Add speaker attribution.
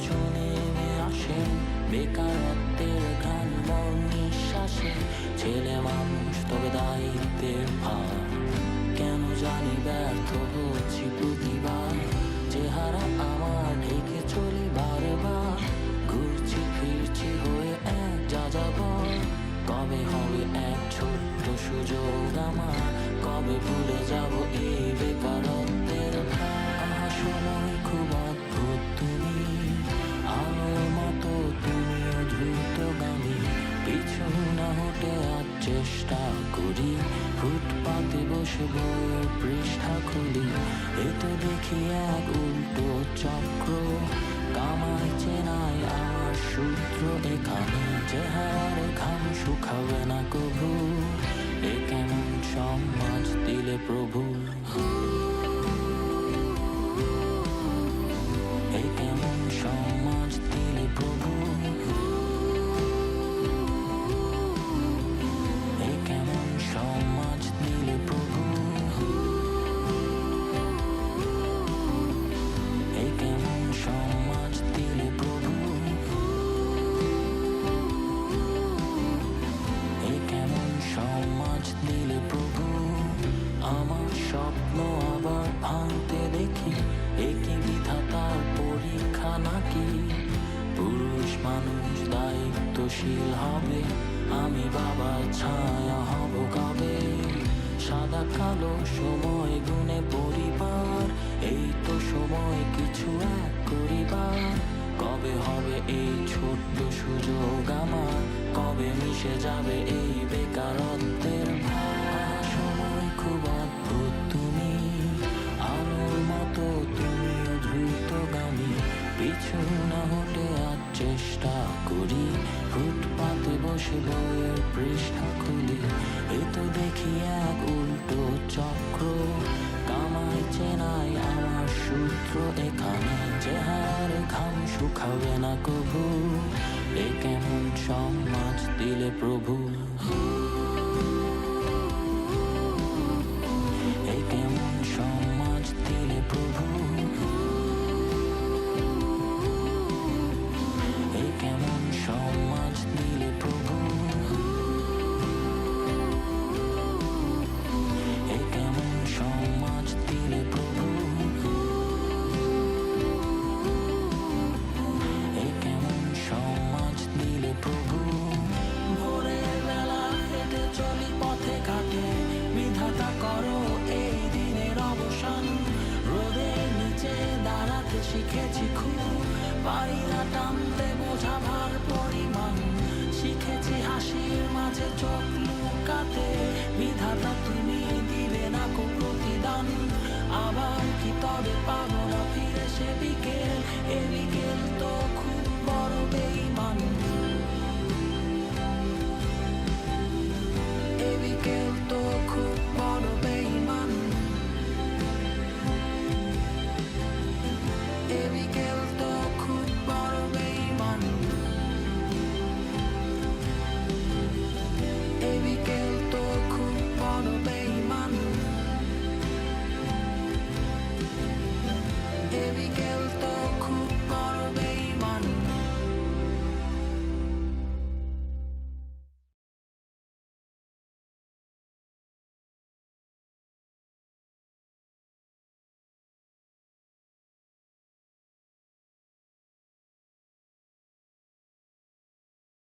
Speaker 1: পিছু নেমে আসে বেকারত্বের ঘ্রাণ মন নিঃশ্বাসে। ছেলে মানুষ তবে দায়িত্বের ভার, কেন জানি ব্যর্থ হচ্ছি প্রতিবার। চেহারা আমার ঢেকে চলি বারবার, ঘুরছি ফিরছি হয়ে এক যাযাবর। কবে হবে এক ছোট্ট সুযোগ আমার, কবে ভুলে যাব এই বেকারত্বের ভার। সময় খুব অদ্ভুত, তুমি আলোর মতো, তুমিও দ্রুতগামী। পিছু না হটে আজ চেষ্টা করি, ফুটপাতে বসে বইয়ের পৃষ্ঠা খুলি। এ তো দেখি এক উল্টো চক্র, কামাই চেনাই আমার সূত্র এখানে। চেহারার ঘাম শুকাবে না কভু, এ কেমন সমাজ দিলে প্রভু। এ কেমন সমাজ দিলে প্রভু, এ কেমন সমাজ দিলে প্রভু, এ কেমন সমাজ দিলে প্রভু, এ কেমন সমাজ দিলে প্রভু। আমার স্বপ্ন আবার ভাঙতে দেখি, এ কি বিধাতার পরীক্ষা নাকি? পুরুষ মানুষ দায়িত্বশীল হবে, আমি বাবার ছায়া হব কবে? সাদা কালো সময় গুনে পরিবার, এই তো সময় কিছু এক করিবার। কবে হবে এই ছোট্ট সুযোগ আমার, কবে মিশে যাবে এই বেকারত্বের ভার। সময় খুব অদ্ভুত, তুমি আলোর মতো, তুমিও দ্রুতগামী। পিছু না হটে আজ চেষ্টা করি, ফুটপাতে বসে বইয়ের পৃষ্ঠা খুলি। এ তো দেখি এক উল্টো চক্র, কামাই চেনাই আমার সূত্র এখানে। চেহারার ঘাম শুকাবে না কভু, এ কেমন সমাজ দিলে প্রভু, এ কেমন সমাজ দিলে প্রভু, এ কেমন সমাজ দিলে প্রভু, এ কেমন সমাজ দিলে প্রভু, এ কেমন সমাজ দিলে প্রভু। ভোরের বেলা হেঁটে চলি পথে ঘাটে, বিধাতা করো এই দিনের অবসান। রোদের নিচে দাঁড়াতে শিখেছি খুব, পারি না টানতে বোঝা ভার পরিমাণ। শিখেছি হাসির মাঝে চোখ লুকাতে, বিধাতা তুমি দিবে না কো প্রতিদান। আবার কি তবে পাবো